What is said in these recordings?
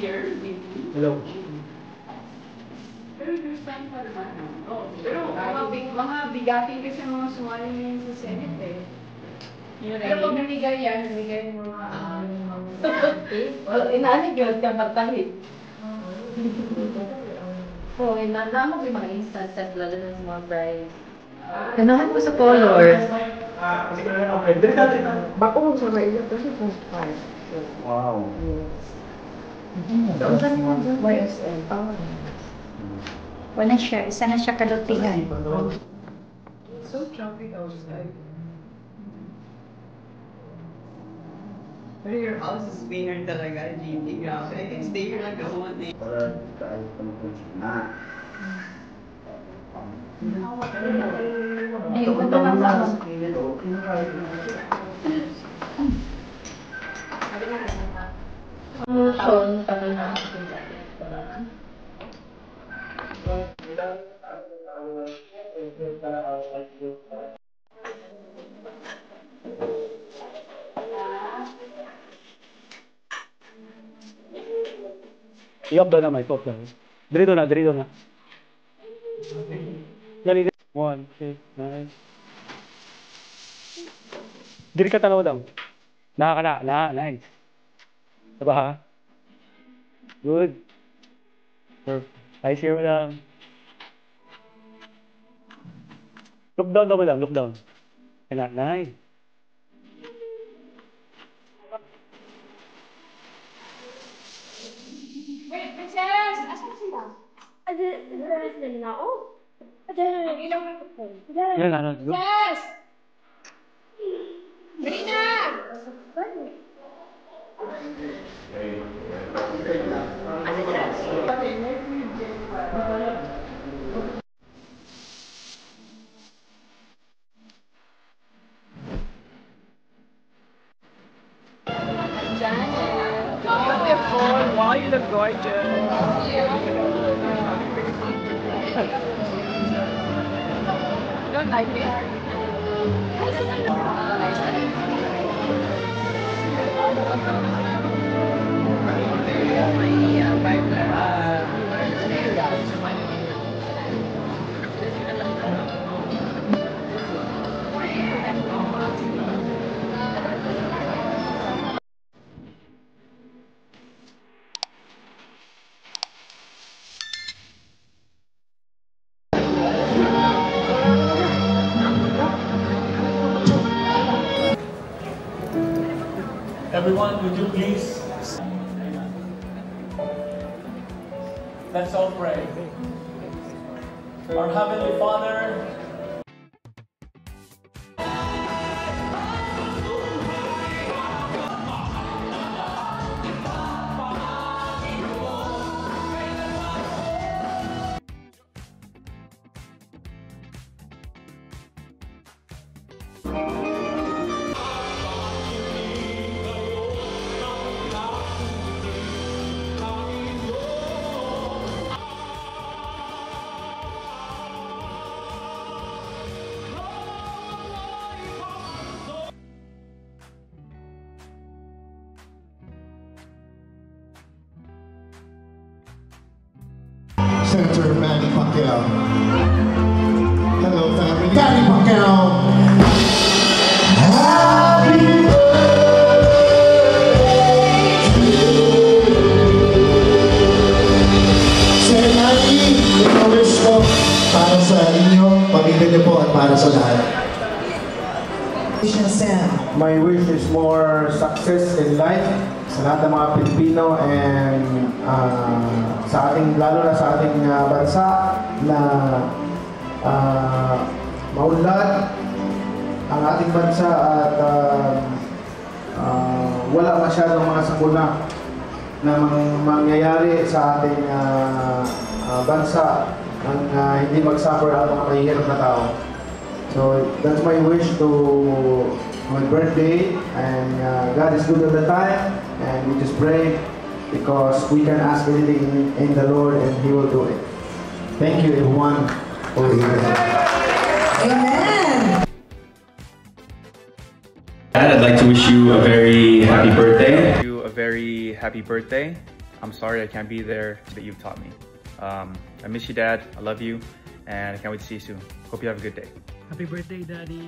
year, Hello. Pero first time pa naman. Pero mga bigatin kasi mga sumali ngayon sa Senate eh. Pero pag namigay yan, namigay ng mga well, inaanig yun, kamartahit. Oo, naman yung mga instances, lalo na sa mga brides. Ganahan mo sa colors. Kasi ko na okay. Dito. Bako mo sa Raila, kasi first time. Wow. Ang dami mo doon. YSL. Wala siya, isa na siya kalutihan. So traffic outside. Pero your house is winner talaga, GT. Grabe. I can stay here like a whole day. Para tayo na. Ay, punta lang sa ako. I-up daw naman, i-up daw. Dito na. Ganito. 1, 2, 9. Diri ka tanaw daw. Nice. Diba ha? Good. Perfect. Eyes here mo lang. Look down daw mo lang, look down. Nice. Wait, Princess! Asan sila? Ilang mo po? Yan, ano, go. Princess! Marina! Beautiful! Wow, you look gorgeous! You don't like it? Everyone, would you please? Let's all pray. Our Heavenly Father, Senator Manny Pacquiao. Hello, family. Manny Pacquiao. Happy birthday to you. Sir Manny, ito wish ko para sa inyo, pamilya niyo po at para sa lahat. My wish is more success in life sa lahat ng mga Pilipino and sa ating, lalo na sa ating bansa na maunlad ang ating bansa at wala masyadong mga sakuna na mangyayari sa ating bansa ang hindi mag-suffer ang mga mahihirap na tao. So that's my wish to my birthday, and God is good all the time, and we just pray because we can ask anything in the Lord and He will do it. Thank you everyone for your Amen. I'd like to wish you a very happy birthday. I'm sorry I can't be there, but you've taught me. I miss you, Dad. I love you, and I can't wait to see you soon. Hope you have a good day. Happy birthday, Daddy.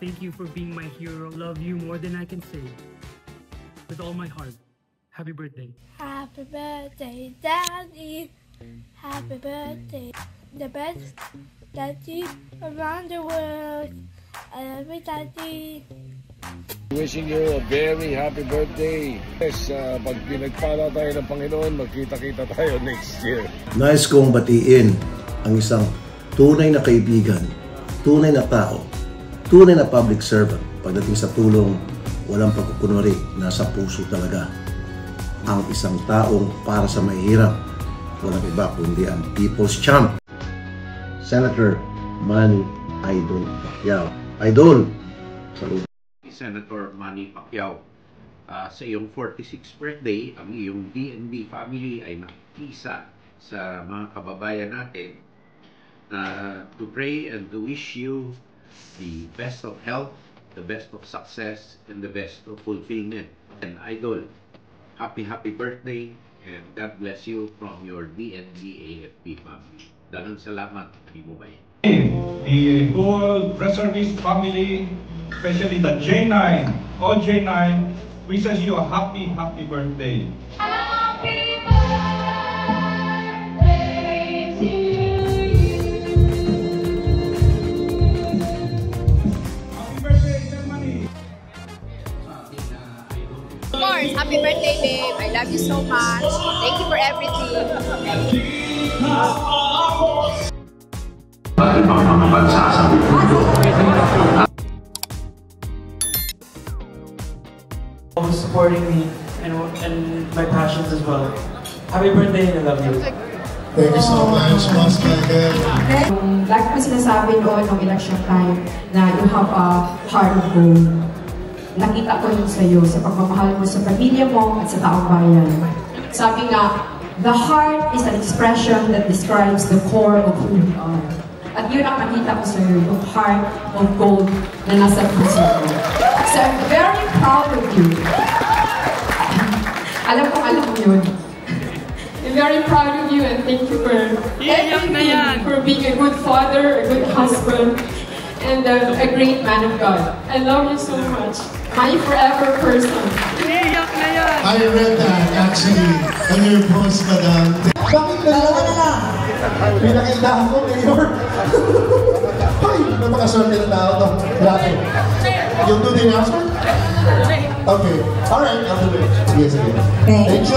Thank you for being my hero. Love you more than I can say. With all my heart. Happy birthday. Happy birthday, Daddy. Happy birthday. The best daddy around the world. I love you, Daddy. Wishing you a very happy birthday. Yes, pag pinagpala tayo ng Panginoon, magkita-kita tayo next year. Nais kong batiin ang isang tunay na kaibigan, tunay na tao, tunay na public servant. Pagdating sa tulong, walang pagkukunwari, nasa puso talaga. Ang isang taong para sa mahihirap, walang iba kundi ang People's Champ. Senator Manny Idol Pacquiao. Idol! Saludo. Senator Manny Pacquiao, sa iyong 46th birthday, ang iyong DND family ay nakikisa sa mga kababayan natin to pray and to wish you the best of health, the best of success, and the best of fulfillment. And Idol, happy birthday, and God bless you from your DND AFP family. Dalang salamat, Bimubay. The whole reservist family, especially the J9, all J9, wishes you a happy birthday. Happy birthday to you. Happy birthday, Germany. Of course, happy birthday, babe. I love you so much. Thank you for everything. Ibang mga bansa sa mundo. Always supporting me and my passions as well. Happy birthday and I love you. Thank you so much, Mas Michael. Like po sinasabi noon ng election time na you have a heart of gold. Nakita ko yun sa iyo sa pagmamahal mo sa pamilya mo at sa taong bayan. Sabi nga, the heart is an expression that describes the core of who we are. At yun ang nakita ko sa iyo, yung heart of gold na nasa puso mo. So I'm very proud of you. Alam mo yun. I'm very proud of you and thank you for everything, for being a good father, a good husband, and a great man of God. I love you so much. My forever person. I read that actually on your post, Madam. Bakit dalawa na lang? Pinakita ako, Mayor. Ay, napakaswerte na tao to. Grabe. Yung do the announcement? Okay. Alright, I'll do it. Sige. Thank you.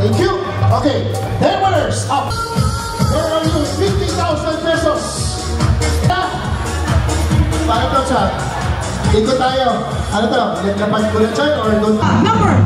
Thank you. Okay. Then winners up. There are you 50,000 pesos. Paano to, chat? Ikot tayo. Ano to? Naglapan ko na chat or don't? Number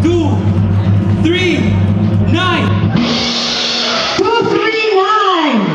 239. 239!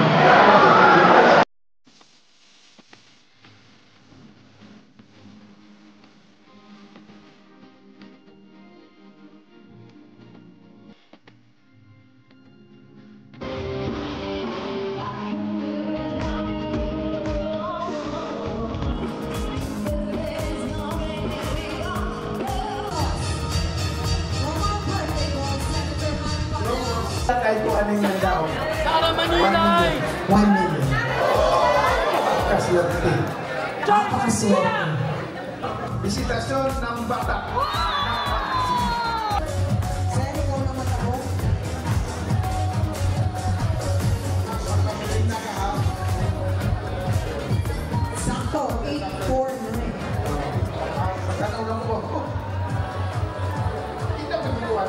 Kahit kung ano yung nandao. Para Manilay! 1 million. Kaswerte. Napakaswerte. Bisitasyon ng bata. Sakto, 849. Katulong po. Kita mo magawa.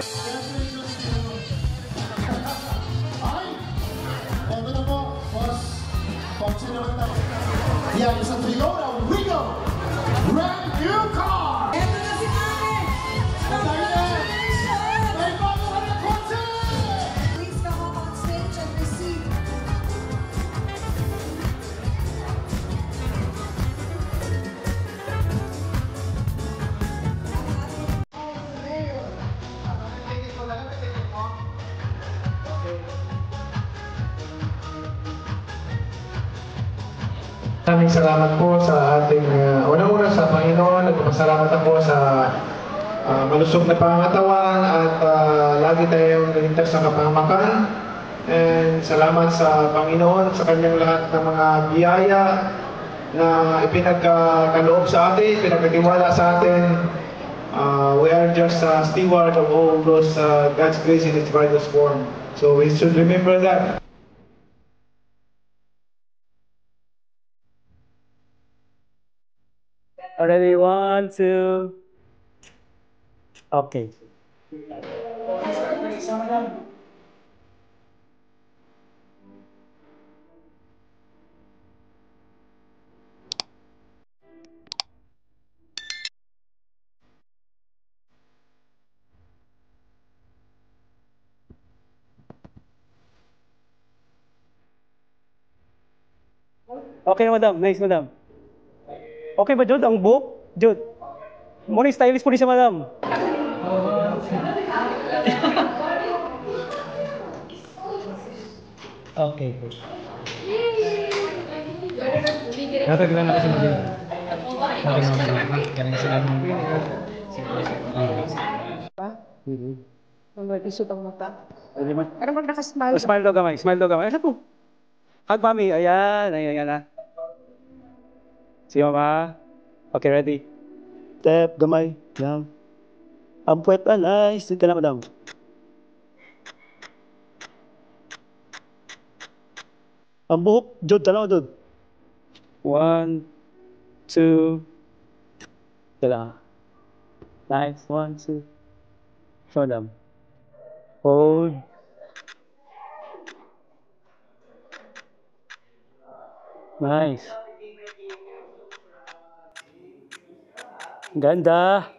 Ito na po, boss. Pagsi naman tayo. Yan, isang Toyota Wigo. Brand new car. Ito na si Alex. Congratulations. May bago ka na kotse. Please come up on stage and receive. Maraming salamat po sa ating, unang-una sa Panginoon, at pasalamat po sa malusog na pangangatawan at lagi tayong galintas sa kapahamakan. And salamat sa Panginoon sa kanyang lahat ng mga biyaya na ipinagkaloob sa atin, pinagkatiwala sa atin. We are just steward of all those God's grace in its various form. So we should remember that. Already, 1, 2. Okay. Okay na, madam. Nice, madam. Okay ba, Jude? Ang buhok? Jude. Morning stylist po rin siya, madam. Okay. Nataglan na kasi mag-in. Galing sila ng... Mag-isot ang mata. Pero mag-nakasmile. Smile daw gamay. Smile daw gamay. Ano po? Hug, mami. Ayan. Ayan na. Si mama. Okay, ready? Step, gamay. Yan. Ang puwet pa, nice. Dito na, madam. Ang buhok, Jod, tala mo, Jod. 1, 2. Tala. Nice. 1, 2. Show them. Hold. Nice. Ganda.